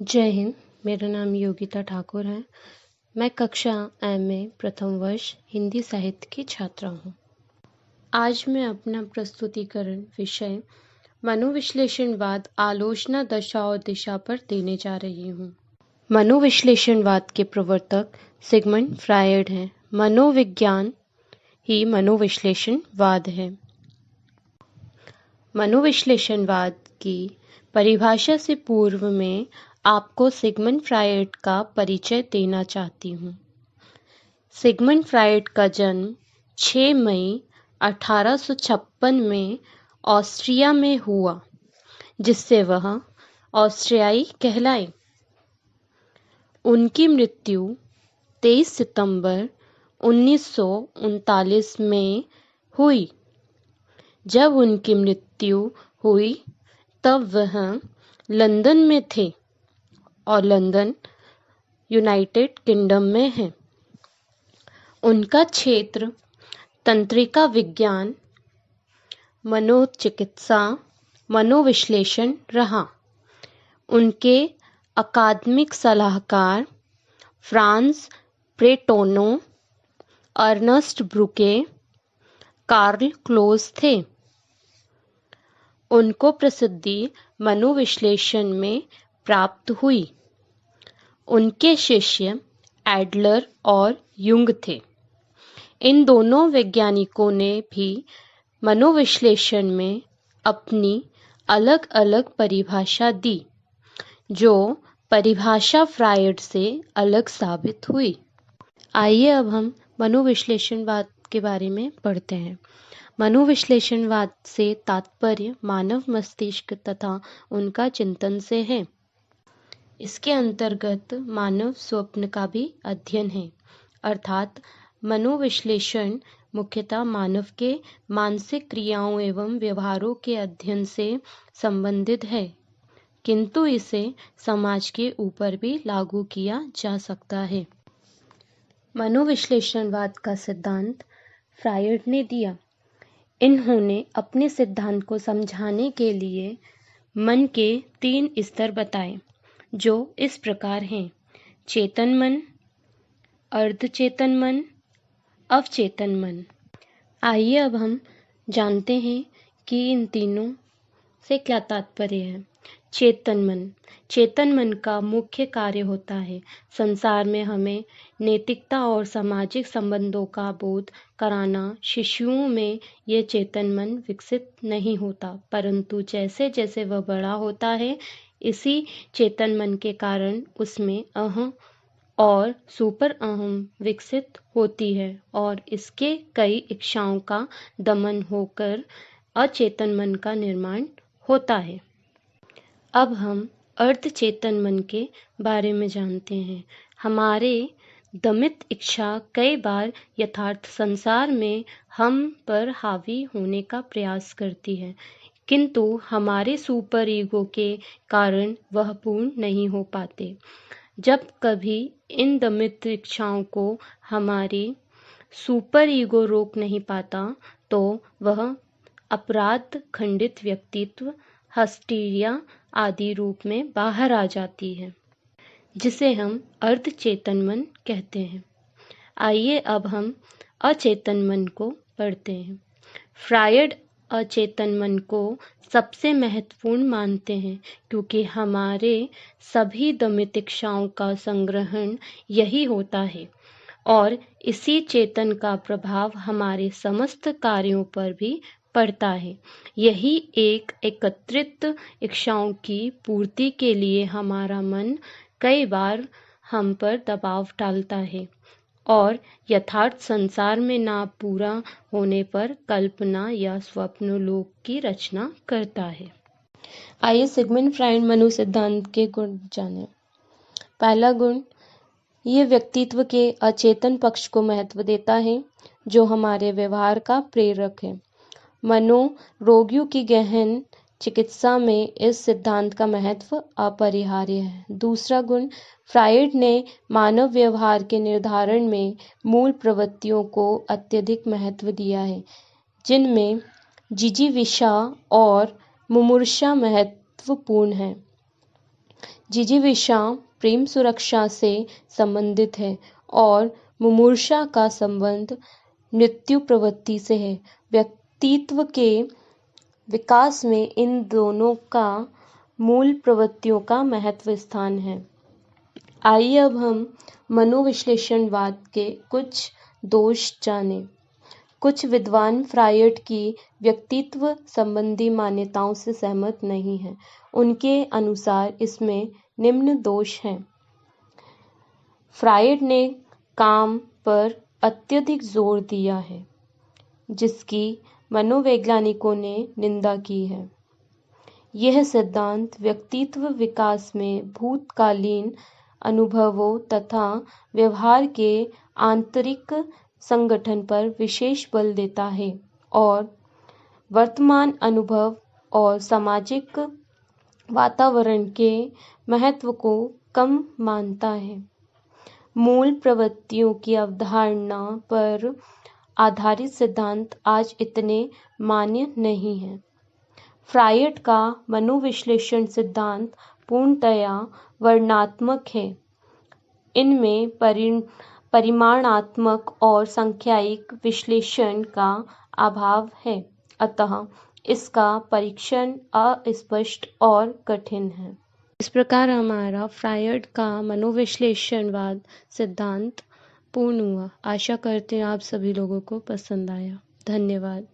जय हिंद। मेरा नाम योगिता ठाकुर है। मैं कक्षा एमए प्रथम वर्ष हिंदी साहित्य की छात्रा हूँ। आज मैं अपना प्रस्तुतिकरण विषय मनोविश्लेषणवाद आलोचना दशा और दिशा पर देने जा रही हूँ। मनोविश्लेषणवाद के प्रवर्तक सिगमंड फ्रायड हैं। मनोविज्ञान ही मनोविश्लेषणवाद है। मनोविश्लेषणवाद की परिभाषा से पूर्व में आपको सिगमंड फ्रायड का परिचय देना चाहती हूँ। सिगमंड फ्रायड का जन्म 6 मई 1856 में ऑस्ट्रिया में हुआ, जिससे वह ऑस्ट्रियाई कहलाए। उनकी मृत्यु 23 सितंबर 1939 में हुई। जब उनकी मृत्यु हुई तब वह लंदन में थे और लंदन यूनाइटेड किंगडम में है। उनका क्षेत्र तंत्रिका विज्ञान, मनोचिकित्सा, मनोविश्लेषण रहा। उनके अकादमिक सलाहकार फ्रांस ब्रेटोनो, अर्नस्ट ब्रूके, कार्ल क्लोज थे। उनको प्रसिद्धि मनोविश्लेषण में प्राप्त हुई। उनके शिष्य एडलर और युंग थे। इन दोनों वैज्ञानिकों ने भी मनोविश्लेषण में अपनी अलग अलग परिभाषा दी, जो परिभाषा फ्रायड से अलग साबित हुई। आइए अब हम मनोविश्लेषणवाद के बारे में पढ़ते हैं। मनोविश्लेषणवाद से तात्पर्य मानव मस्तिष्क तथा उनका चिंतन से है। इसके अंतर्गत मानव स्वप्न का भी अध्ययन है, अर्थात मनोविश्लेषण मुख्यतः मानव के मानसिक क्रियाओं एवं व्यवहारों के अध्ययन से संबंधित है, किंतु इसे समाज के ऊपर भी लागू किया जा सकता है। मनोविश्लेषणवाद का सिद्धांत फ्रायड ने दिया। इन्होंने अपने सिद्धांत को समझाने के लिए मन के 3 स्तर बताए, जो इस प्रकार हैं: चेतन मन, अर्धचेतन मन, अवचेतन मन। आइए अब हम जानते हैं कि इन तीनों से क्या तात्पर्य है। चेतन मन। चेतन मन का मुख्य कार्य होता है संसार में हमें नैतिकता और सामाजिक संबंधों का बोध कराना। शिशुओं में ये चेतन मन विकसित नहीं होता, परंतु जैसे जैसे वह बड़ा होता है, इसी चेतन मन के कारण उसमें अहम और सुपर अहम विकसित होती है और इसके कई इच्छाओं का दमन होकर अचेतन मन का निर्माण होता है। अब हम अर्धचेतन मन के बारे में जानते हैं। हमारे दमित इच्छा कई बार यथार्थ संसार में हम पर हावी होने का प्रयास करती है, किंतु हमारे सुपर ईगो के कारण वह पूर्ण नहीं हो पाते। जब कभी इन दमित इच्छाओं को हमारी सुपर ईगो रोक नहीं पाता, तो वह अपराध खंडित व्यक्तित्व, हस्टीरिया आदि रूप में बाहर आ जाती है, जिसे हम अर्धचेतन मन कहते हैं। आइए अब हम अचेतन मन को पढ़ते हैं। फ्रायड अचेतन मन को सबसे महत्वपूर्ण मानते हैं, क्योंकि हमारे सभी दमित इच्छाओं का संग्रहण यही होता है और इसी चेतन का प्रभाव हमारे समस्त कार्यों पर भी पड़ता है। यही एक एकत्रित इच्छाओं की पूर्ति के लिए हमारा मन कई बार हम पर दबाव डालता है और यथार्थ संसार में ना पूरा होने पर कल्पना या स्वप्न लोक की रचना करता है। आइए सिगमंड फ्रायड मनोसिद्धांत के गुण जानें। पहला गुण, ये व्यक्तित्व के अचेतन पक्ष को महत्व देता है, जो हमारे व्यवहार का प्रेरक है। मनोरोगियों की गहन चिकित्सा में इस सिद्धांत का महत्व अपरिहार्य है। दूसरा गुण, फ्रायड ने मानव व्यवहार के निर्धारण में मूल प्रवृत्तियों को अत्यधिक महत्व दिया है, जिनमें जिजीविषा और मुमूर्षा महत्वपूर्ण है। जिजीविषा प्रेम सुरक्षा से संबंधित है और मुमूर्षा का संबंध मृत्यु प्रवृत्ति से है। व्यक्तित्व के विकास में इन दोनों का मूल प्रवृत्तियों का महत्व स्थान है। आइए अब हम मनोविश्लेषणवाद के कुछ दोष जानें। कुछ विद्वान फ्रायड की व्यक्तित्व संबंधी मान्यताओं से सहमत नहीं हैं। उनके अनुसार इसमें निम्न दोष हैं। फ्रायड ने काम पर अत्यधिक जोर दिया है, जिसकी मनोवैज्ञानिकों ने निंदा की है। यह सिद्धांत व्यक्तित्व विकास में भूतकालीन अनुभवों तथा व्यवहार के आंतरिक संगठन पर विशेष बल देता है और वर्तमान अनुभव और सामाजिक वातावरण के महत्व को कम मानता है। मूल प्रवृत्तियों की अवधारणा पर आधारित सिद्धांत आज इतने मान्य नहीं हैं। फ्रायड का मनोविश्लेषण सिद्धांत पूर्णतया वर्णनात्मक है। इनमें परिमाणात्मक और सांख्यिक विश्लेषण का अभाव है, अतः इसका परीक्षण अस्पष्ट और कठिन है। इस प्रकार हमारा फ्रायड का मनोविश्लेषणवाद सिद्धांत पूर्ण हुआ। आशा करते हैं आप सभी लोगों को पसंद आया। धन्यवाद।